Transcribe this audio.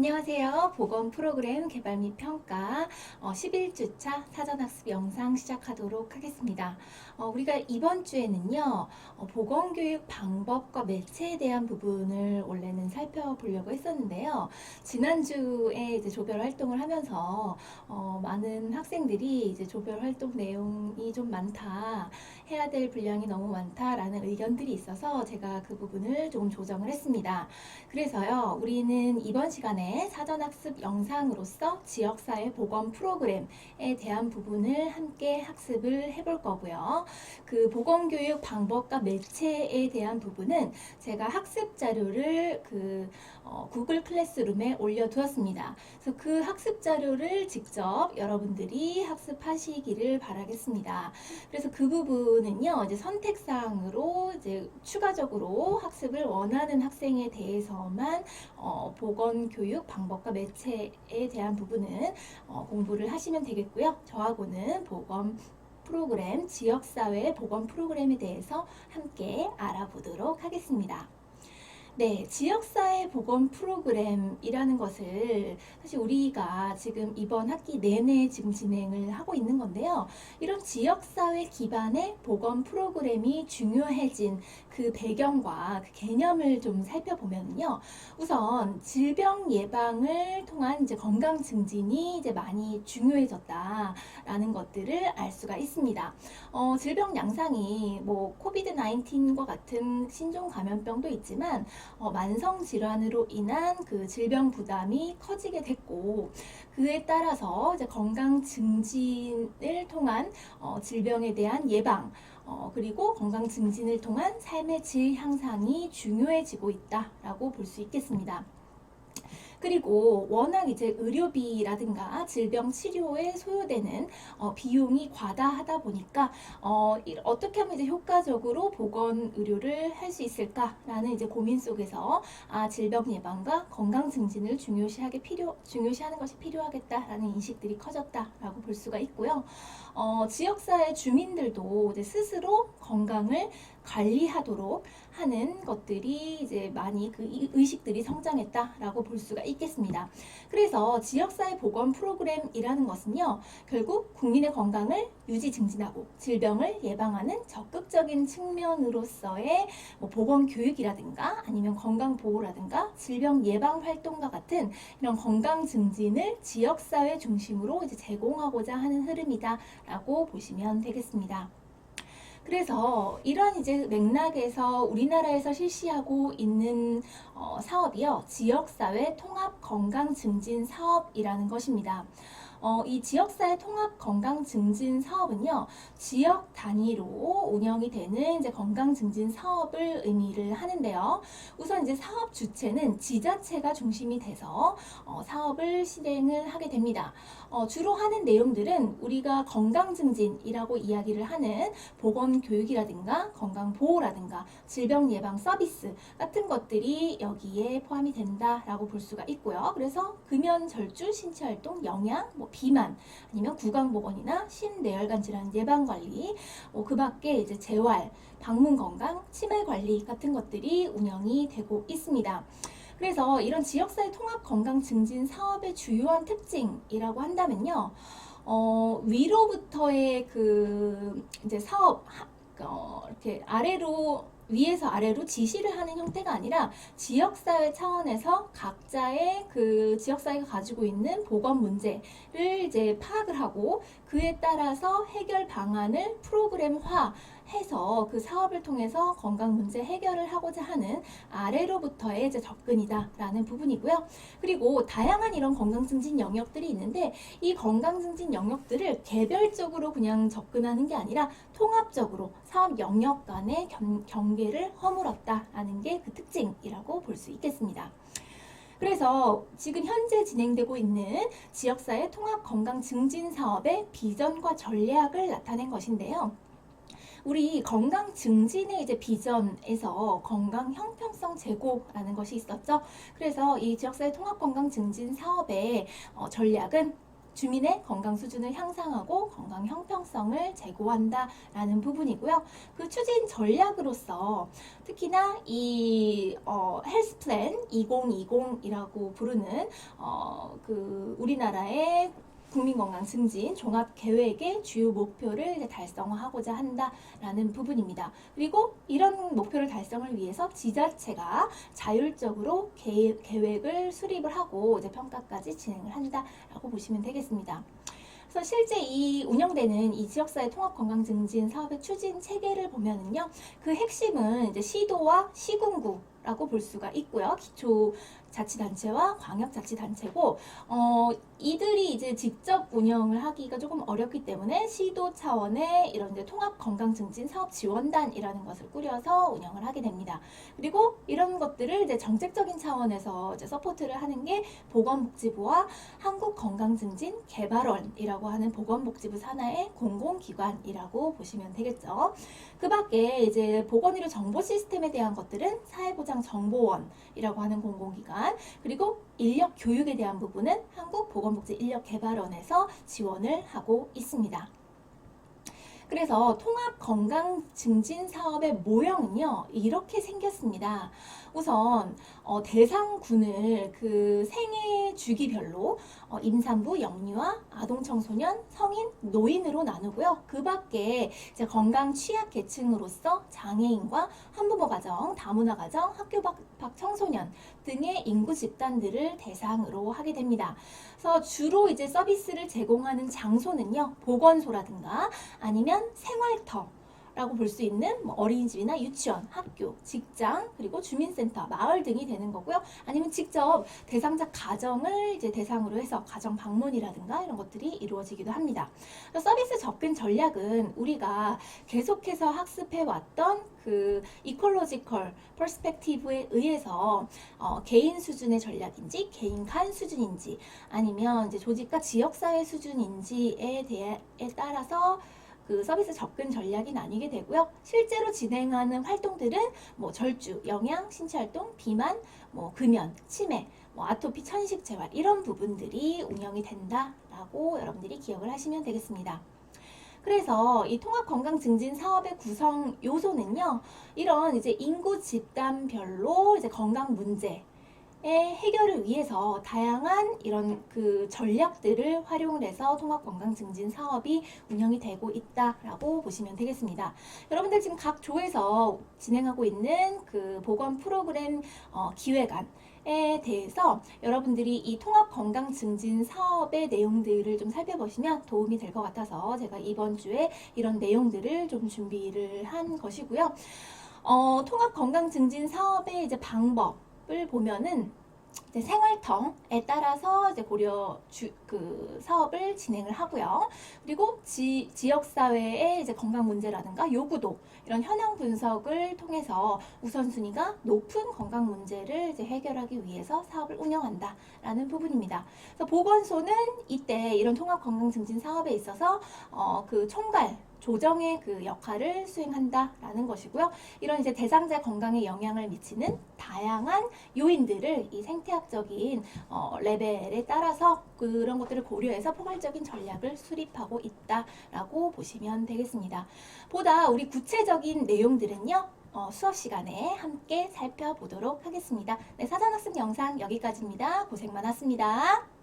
안녕하세요. 보건 프로그램 개발 및 평가 11주차 사전학습 영상 시작하도록 하겠습니다. 우리가 이번 주에는요, 보건교육 방법과 매체에 대한 부분을 원래는 살펴보려고 했었는데요. 지난주에 이제 조별 활동을 하면서 많은 학생들이 이제 조별 활동 내용이 좀 많다, 해야 될 분량이 너무 많다라는 의견들이 있어서 제가 그 부분을 조금 조정을 했습니다. 그래서요, 우리는 이번 시간에 사전학습 영상으로서 지역사회 보건 프로그램에 대한 부분을 함께 학습을 해볼 거고요. 그 보건교육 방법과 매체에 대한 부분은 제가 학습 자료를 구글 클래스룸에 올려두었습니다. 그래서 그 학습 자료를 직접 여러분들이 학습하시기를 바라겠습니다. 그래서 그 부분은요, 이제 선택사항으로 이제 추가적으로 학습을 원하는 학생에 대해서만 보건교육 방법과 매체에 대한 부분은 공부를 하시면 되겠고요. 저하고는 보건 프로그램, 지역사회 보건 프로그램에 대해서 함께 알아보도록 하겠습니다. 네, 지역사회 보건 프로그램이라는 것을 사실 우리가 지금 이번 학기 내내 지금 진행을 하고 있는 건데요. 이런 지역사회 기반의 보건 프로그램이 중요해진 그 배경과 그 개념을 좀 살펴보면요. 우선 질병 예방을 통한 이제 건강 증진이 이제 많이 중요해졌다라는 것들을 알 수가 있습니다. 질병 양상이 뭐 코비드 19과 같은 신종 감염병도 있지만 만성 질환으로 인한 그 질병 부담이 커지게 됐고, 그에 따라서 이제 건강 증진을 통한 질병에 대한 예방, 그리고 건강 증진을 통한 삶의 질 향상이 중요해지고 있다라고 볼 수 있겠습니다. 그리고 워낙 이제 의료비라든가 질병 치료에 소요되는 비용이 과다하다 보니까 어떻게 하면 이제 효과적으로 보건 의료를 할 수 있을까라는 이제 고민 속에서 질병 예방과 건강 증진을 중요시하는 것이 필요하겠다라는 인식들이 커졌다라고 볼 수가 있고요. 지역사회 주민들도 이제 스스로 건강을 관리하도록 하는 것들이 이제 많이 그 의식들이 성장했다라고 볼 수가 있겠습니다. 그래서 지역사회 보건 프로그램이라는 것은요, 결국 국민의 건강을 유지 증진하고 질병을 예방하는 적극적인 측면으로서의 보건 교육이라든가 아니면 건강 보호라든가 질병 예방 활동과 같은 이런 건강 증진을 지역사회 중심으로 이제 제공하고자 하는 흐름이다라고 보시면 되겠습니다. 그래서 이런 이제 맥락에서 우리나라에서 실시하고 있는 사업이요, 지역사회 통합 건강 증진 사업이라는 것입니다. 이 지역사회 통합 건강 증진 사업은요, 지역 단위로 운영이 되는 이제 건강 증진 사업을 의미를 하는데요. 우선 이제 사업 주체는 지자체가 중심이 돼서 사업을 실행을 하게 됩니다. 주로 하는 내용들은 우리가 건강 증진이라고 이야기를 하는 보건 교육이라든가 건강 보호라든가 질병 예방 서비스 같은 것들이 여기에 포함이 된다라고 볼 수가 있고요. 그래서 금연 절주 신체 활동 영양 비만 아니면 구강보건이나 신내열관 질환 예방 관리, 그 밖에 이제 재활, 방문 건강, 치매 관리 같은 것들이 운영이 되고 있습니다. 그래서 이런 지역사회 통합 건강 증진 사업의 주요한 특징이라고 한다면요, 위로부터의 그 이제 사업 이렇게 위에서 아래로 지시를 하는 형태가 아니라 지역사회 차원에서 각자의 그 지역사회가 가지고 있는 보건 문제를 이제 파악을 하고 그에 따라서 해결 방안을 프로그램화 해서 그 사업을 통해서 건강 문제 해결을 하고자 하는 아래로부터의 이제 접근이다라는 부분이고요. 그리고 다양한 이런 건강 증진 영역들이 있는데 이 건강 증진 영역들을 개별적으로 그냥 접근하는 게 아니라 통합적으로 사업 영역 간의 경계를 허물었다라는 게 그 특징이라고 볼 수 있겠습니다. 그래서 지금 현재 진행되고 있는 지역사회 통합 건강 증진 사업의 비전과 전략을 나타낸 것인데요. 우리 건강 증진의 이제 비전에서 건강 형평성 제고라는 것이 있었죠. 그래서 이 지역사회 통합 건강 증진 사업의 전략은 주민의 건강 수준을 향상하고 건강 형평성을 제고한다라는 부분이고요. 그 추진 전략으로서 특히나 이 헬스 플랜 2020이라고 부르는 그 우리나라의 국민건강 증진 종합 계획의 주요 목표를 이제 달성하고자 한다라는 부분입니다. 그리고 이런 목표를 달성을 위해서 지자체가 자율적으로 계획을 수립을 하고 이제 평가까지 진행을 한다라고 보시면 되겠습니다. 그래서 실제 이 운영되는 이 지역사회 통합건강증진 사업의 추진 체계를 보면은요, 그 핵심은 이제 시도와 시군구라고 볼 수가 있고요. 기초자치단체와 광역자치단체고, 이들이 이제 직접 운영을 하기가 조금 어렵기 때문에 시도 차원의 이런 이제 통합건강증진 사업지원단이라는 것을 꾸려서 운영을 하게 됩니다. 그리고 이런 것들을 이제 정책적인 차원에서 이제 서포트를 하는 게 보건복지부와 한국건강증진개발원이라고 하는 보건복지부 산하의 공공기관이라고 보시면 되겠죠. 그 밖에 이제 보건의료 정보 시스템에 대한 것들은 사회보장정보원이라고 하는 공공기관, 그리고 인력 교육에 대한 부분은 한국보건복지인력개발원에서 지원을 하고 있습니다. 그래서 통합건강증진사업의 모형은요, 이렇게 생겼습니다. 우선 대상군을 그 생애 주기별로 임산부, 영유아, 아동청소년, 성인, 노인으로 나누고요. 그 밖에 이제 건강 취약 계층으로서 장애인과 한부모 가정, 다문화 가정, 학교 밖 청소년 등의 인구 집단들을 대상으로 하게 됩니다. 그래서 주로 이제 서비스를 제공하는 장소는요, 보건소라든가 아니면 생활터 라고 볼 수 있는 뭐 어린이집이나 유치원, 학교, 직장, 그리고 주민센터, 마을 등이 되는 거고요. 아니면 직접 대상자 가정을 이제 대상으로 해서 가정 방문이라든가 이런 것들이 이루어지기도 합니다. 서비스 접근 전략은 우리가 계속해서 학습해 왔던 그 이콜로지컬 퍼스펙티브에 의해서 개인 수준의 전략인지 개인 간 수준인지 아니면 이제 조직과 지역사회 수준인지에 따라서 그 서비스 접근 전략이 나뉘게 되고요. 실제로 진행하는 활동들은 뭐 절주, 영양, 신체활동, 비만, 뭐 금연, 치매, 뭐 아토피, 천식 재활 이런 부분들이 운영이 된다라고 여러분들이 기억을 하시면 되겠습니다. 그래서 이 통합건강증진 사업의 구성 요소는요, 이런 이제 인구 집단별로 이제 건강 문제 해결을 위해서 다양한 이런 그 전략들을 활용을 해서 통합건강증진 사업이 운영이 되고 있다라고 보시면 되겠습니다. 여러분들 지금 각 조에서 진행하고 있는 그 보건 프로그램 기획안에 대해서 여러분들이 이 통합건강증진 사업의 내용들을 좀 살펴보시면 도움이 될 것 같아서 제가 이번 주에 이런 내용들을 좀 준비를 한 것이고요. 통합건강증진 사업의 이제 방법을 보면은 이제 생활터에 따라서 이제 그 사업을 진행을 하고요. 그리고 지역사회의 이제 건강 문제라든가 요구도 이런 현황 분석을 통해서 우선순위가 높은 건강 문제를 이제 해결하기 위해서 사업을 운영한다라는 부분입니다. 그래서 보건소는 이때 이런 통합 건강 증진 사업에 있어서 그 총괄 조정의 그 역할을 수행한다라는 것이고요. 이런 이제 대상자 건강에 영향을 미치는 다양한 요인들을 이 생태학적인 레벨에 따라서 그런 것들을 고려해서 포괄적인 전략을 수립하고 있다라고 보시면 되겠습니다. 보다 우리 구체적인 내용들은요, 수업 시간에 함께 살펴보도록 하겠습니다. 네, 사전학습 영상 여기까지입니다. 고생 많았습니다.